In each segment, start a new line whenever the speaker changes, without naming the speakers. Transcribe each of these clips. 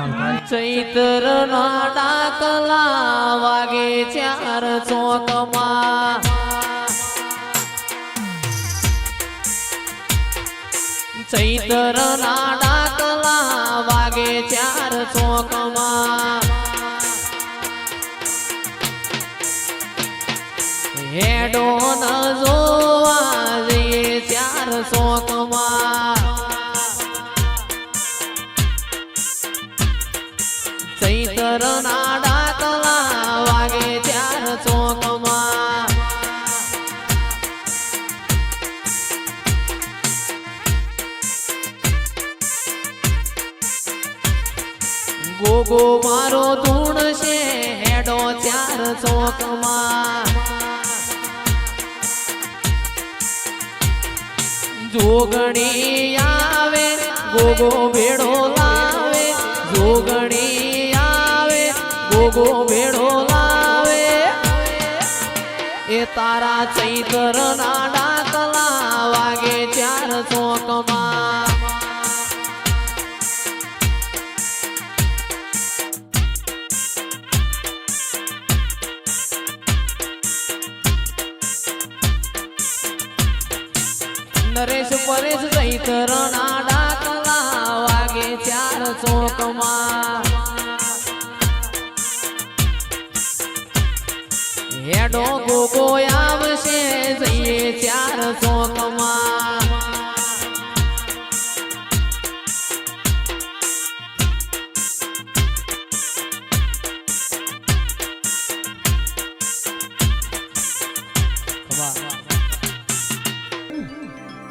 ચૈત્ર ના ડાકલા વાગે 4 ચોકમાં ચૈત્ર ના ડાકલા વાગે 4 ચોકમાં હેડો ન જોવા જઈએ 4 ચોકમાં ચૈત્ર ના ડાકલા વાગે 4 ચોકમાં ગોગો મારો ધૂણ છે હેડો 4 ચોકમાં જોગણી આવે ગોગો ભેડો લાવે જોગણી આવે ગોગો ભેડો લાવે એ તારા ચૈત્ર ના ડાકલા વાગે 4 ચોકમાં નરેશ પરેશ ચૈત્ર ના ડાકલા વાગે 4 ચોકમાં હેડો ગોગો આવશે જઈએ 4 ચોકમાં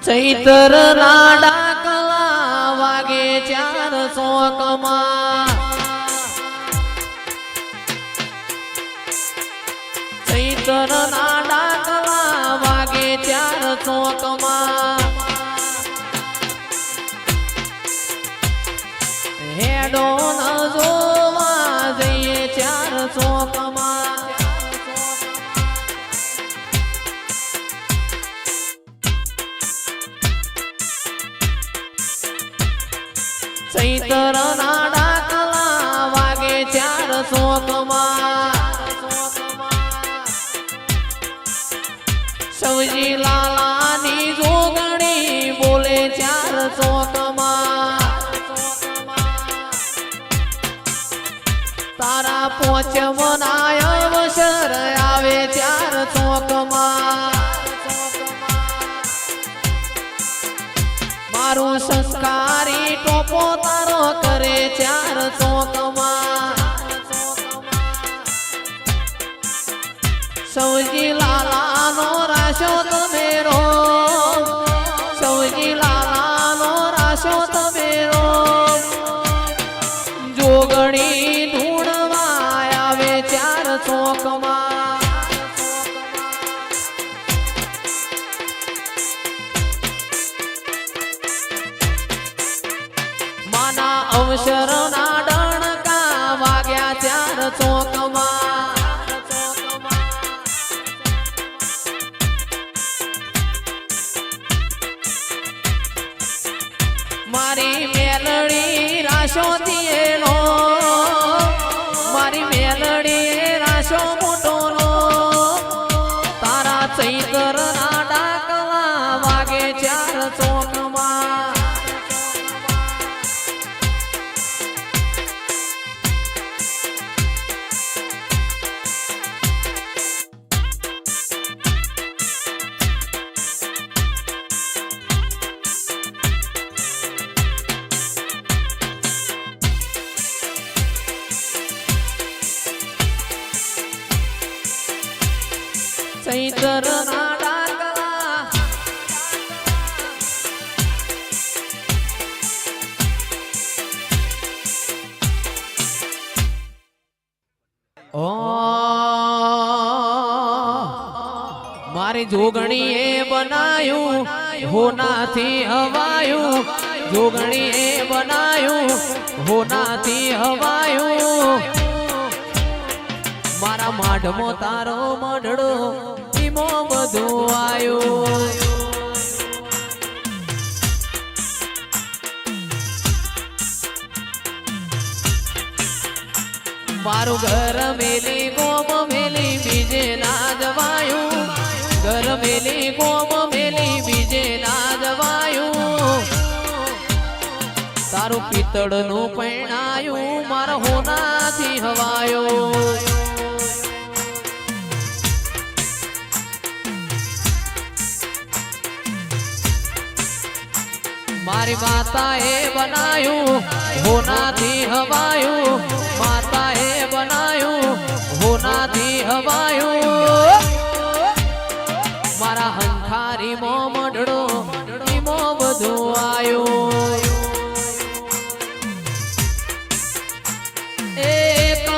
ચૈત્ર ના ડાકલા વાગે 4 ચોકમાં ચૈત્ર ના ડાકલા વાગે 4 ચોકમાં હેડો ન જોવા જઈએ 4 ચોકમાં ચૈત્ર ના ડાકલા વાગે 4 ચોકમાં સવજી લાલાની જોગણી બોલે 4 ચોકમાં તારા પોચમના અવસર આવે 4 ચોકમાં મારું સંસ્કારી ટોપો તારો કરે 4 ચોકમાં સૌજી લાલાનો રાશો તમેરો સૌજી લાલાનો રાશો તમેરો જોગણી ઢૂંઢવા આવે 4 ચોકમાં માના અવસર ના ડણકા વાગ્યા 4 ચોકમાં મારી મેલડી રાશો દિયેલો મારી મેલડી રાશો મોટોનો તારા ચૈત્ર ના ડાકલા વાગે 4 ચોકમાં ચૈત્ર ના ડાકલા ઓ મારી જોગણીએ બનાયું હોનાથી હવાયું જોગણીએ બનાયું હોનાથી હવાયું મારા માઢમો તારો મઢડો ઈમો બધું આયો મારું ઘર મેલી કોમ મેલી બીજે ના જવાયું ઘર મેલી કોમ મેલી બીજે ના જવાયું તારું પિત્તળનું પૈણાયું મારા હોનાથી હવાયો મારી માતાએ બનાયું હોનાથી હવાયું માતાએ બનાયું હોનાથી હવાયું મારા હંખારી મો મઢડો ઈમો બધું આયું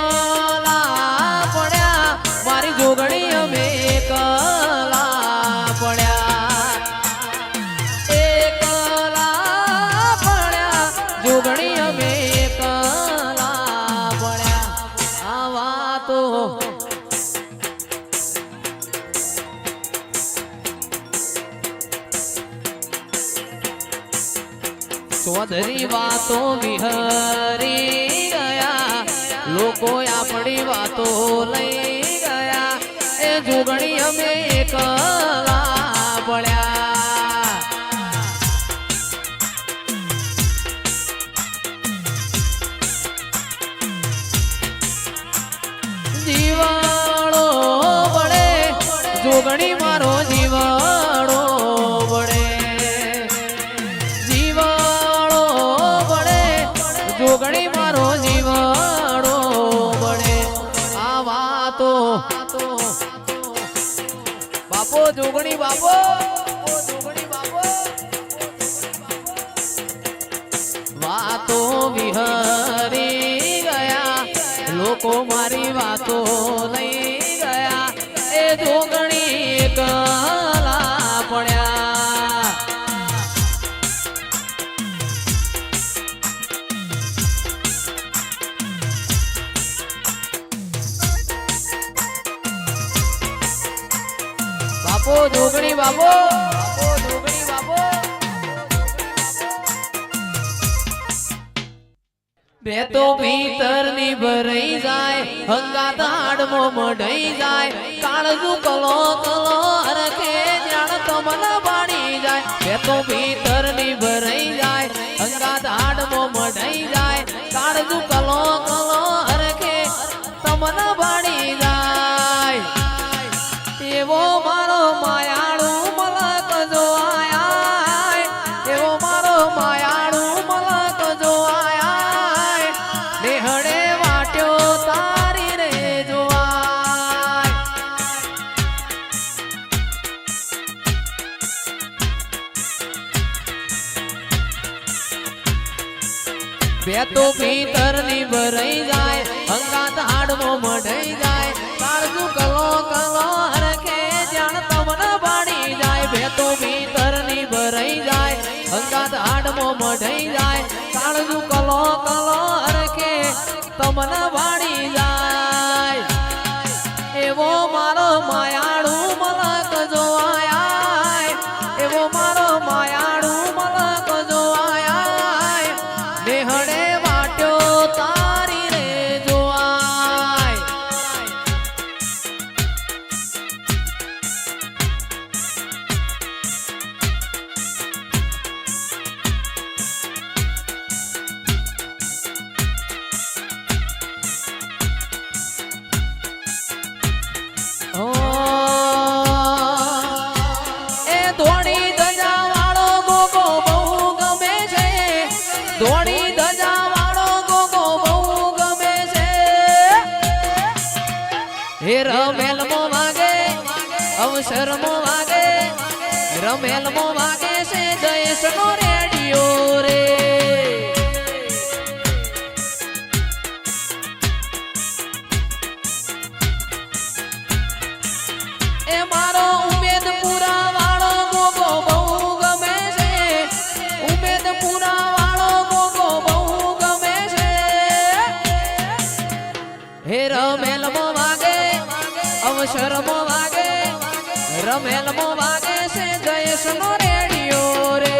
એકલા પડ્યા મારી જોગણી અમે એકલા પડ્યા જોગણી અમે એકલા પડ્યા આવા તો ચૌધરી વાતો વિહરી ગયા લોકો આપણી વાતો લઈ ગયા એ જોગણી અમે એકલા પડ્યા જીવાળો પડે જોગણી મારો જીવાળો પડે જીવાળો પડે જોગણી મારો જીવાળો પડે આ વાતો બાપો જોગણી બાપો જોગણી બાપો વાતો વિહરી ગયા લોકો મારી વાતો લઈ ગયા એ જોગણી એકલા પડ્યા બાપો જોગણી બાપો જોગણી બાપો બે તો ભીતર ની ભરાઈ જાય હંગાત હાડમો મઢાઈ જાય કાળજુ કલો કલો હરખે જાણ તમન બાણી જાય બે તો ભીતર ની ભરાઈ જાય હંગાત હાડમો મઢાઈ જાય કાળજુ કલો કલો હરખે તમન બાણી જાય એવો મારો માયાળુ મલક જો આયા એવો મારો માયાળુ મલક જો આયા નેહડે વાટ્યો તારી રે જોવાય બે તો ભીતર ની ભરાઈ જાય હંગાત હાડમો મઢાઈ જાય કાળજુ કલો કલો હરખે જાણ તમન બાણી જાય બે તો ભીતર ની ભરાઈ જાય હંગાત હાડમો મઢાઈ જાય કાળજુ કલો કલો હરખે તમન બાણી જાય એવો મારો માયાળુ મલક જો આયા એવો મારો માયાળુ મલક જો આયા નેહડે વાટ્યો તારી રે જોવાય એ ધોળી ધજા વાળો ગોગો બહુ ગમે છે ધોળી ધજા વાળો ગોગો બહુ ગમે છે હે રમેલ મો વાગે અવસર મો વાગે રમેલ મો વાગે છે જયેશ નો રેડિયો રે એ મારો ઉમેદપુરા વાળો ગોગો બહુ ગમે છે ઉમેદપુરા વાળો ગોગો બહુ ગમે છે હે રમેલ મો વાગે અવસર મો વાગે રમેલ મો વાગે છે જયેશ નો રેડિયો રે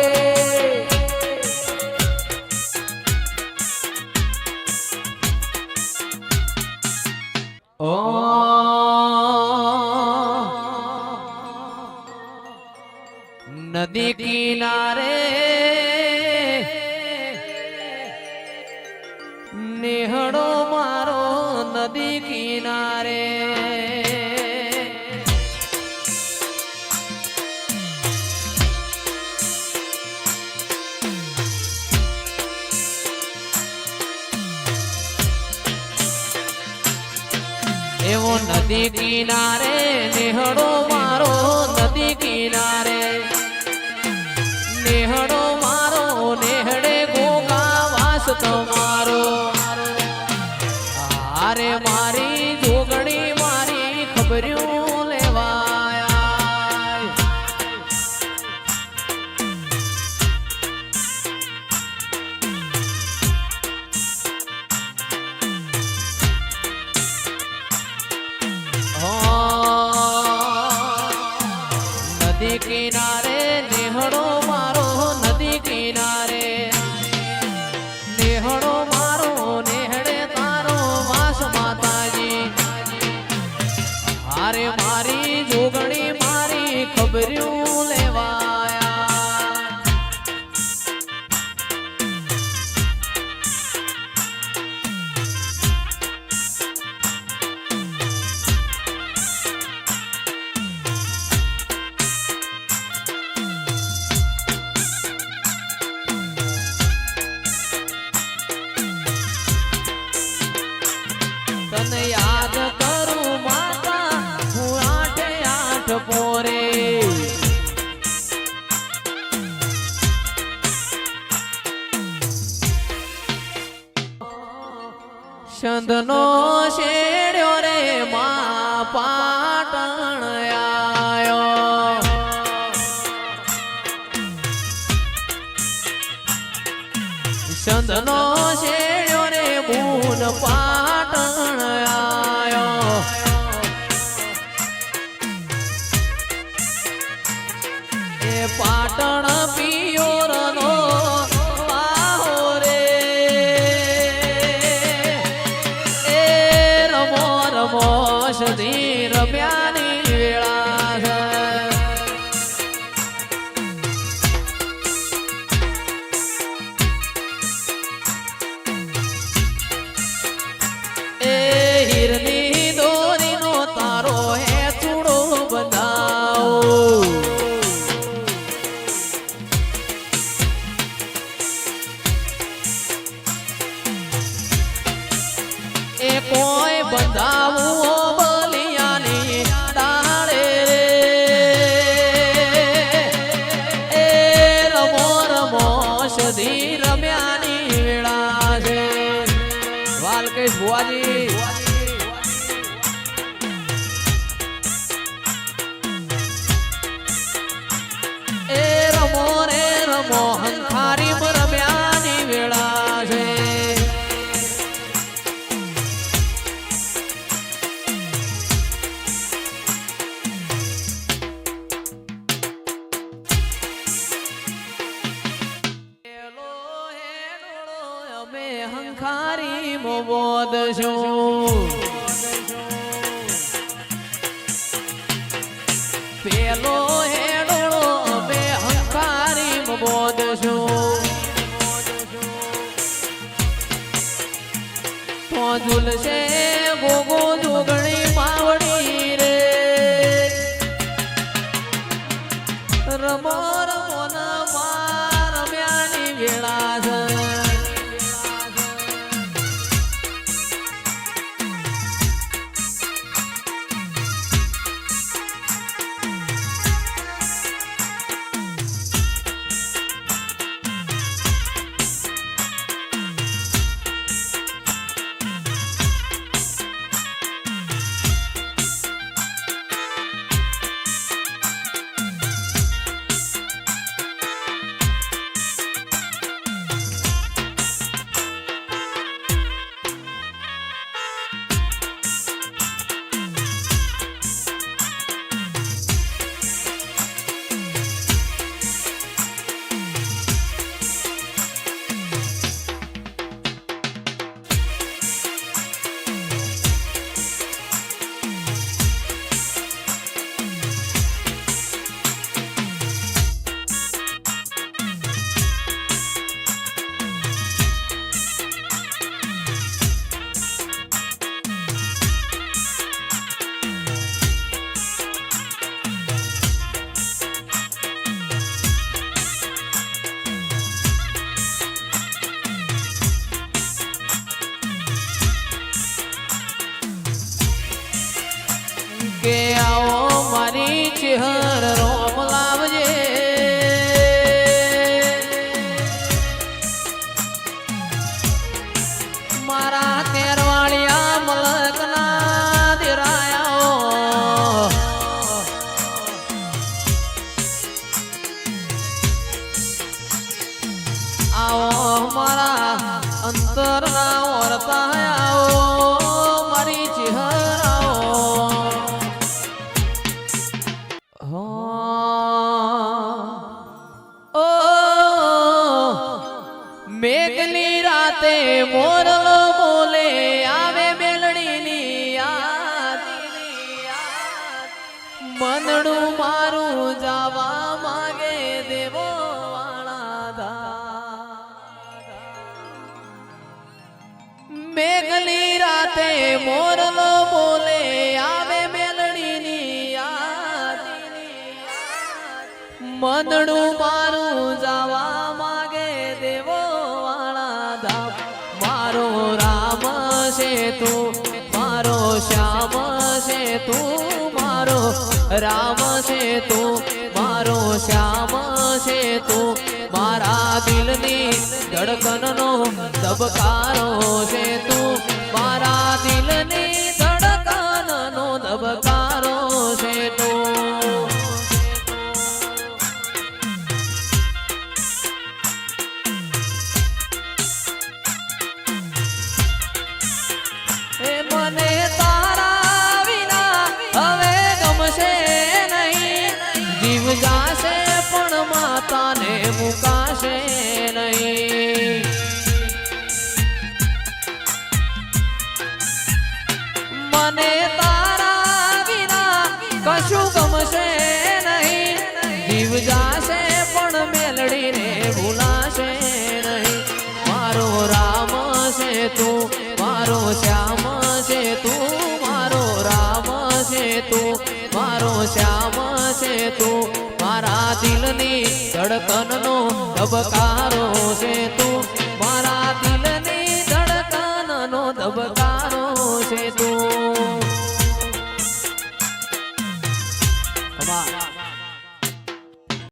નદી કિનારે નેહડો મારો નદી કિનારે એવો નદી કિનારે નેહડો મારો નદી કિનારે નેહડો મારો નેહડે ગોગા વાસ તમારો અરે મારી જોગણી મારી ખબર્યું લેવાયા નદી કિનારે નેહડો મારો નદી કિનારે નેહડો મારો નેહડે તારો વાસ માતાજી હારે મારી જોગણી મારી ખબર્યું લેવાયા તને યાદ કરું માતા હું આઠે આઠ પોરે સંધનો શેડ્યો રે મા પાટણ આયો સંધનો શેડ્યો રે મૂન પાટણ આયો એ પાટણ પિયોરનો પાહો રે એ રમો રમો સધી રમ્યાની વેળા છે હીરની દોરીનો તારો હે ચૂડો બંધાવો એ કોઈ બંધાવું બલિયાની ડાળે રે એ રમો રમો સધી રમ્યાની વેળા છે વાલકેશ ભુવાજી એ રમો રે રમો હંખારી રમ્યાની વેળા છે અમે હંખારી મોબોદ છું પેલો હેડો અમે હંકારી મોબોદ છું તો ઝુલશે ગોગો જોગણી માવડી રે રમો રમો ના માર રમ્યાની વેળા છે કે આવો મારી ચેહર રોમ લાવજે મારા તેરવાળિયા મલકના દેરાયા આવો મારા અંતરના ઓરતા આવો મારી ચેહર આવો ઓ મેઘની રાતે મોરલો બોલે આવે મેલડીની યાદ મનડું મારું જાવા માગે દેવો મેઘની રાતે મોરલો બોલે આવે મેલડીની યાદ મનડું મારું જાવા માગે દેવો વાળા ધામ મારો રામ છે તું મારો શ્યામ છે તું મારો રામ છે તું મારો શ્યામ છે તું મારા દિલની ધડકનનો ધબકારો છે તું મારા દિલની ધડકનનો ધબકારો છે તું એ મને તારા વિના હવે ગમશે નહીં જીવ જાશે પણ માતાને મુકાશે નહીં મને તારા વિના કશું ગમશે નહીં જીવ જાશે પણ મેલડીને ભૂલાશે નહીં મારો રામ છે તું મારો શ્યામ છે તું મારો રામ છે તું મારો શ્યામ છે તું મારા દિલની ધડકનનો ધબકારો છે તું મારા દિલની ધડકનનો ધબકારો છે તું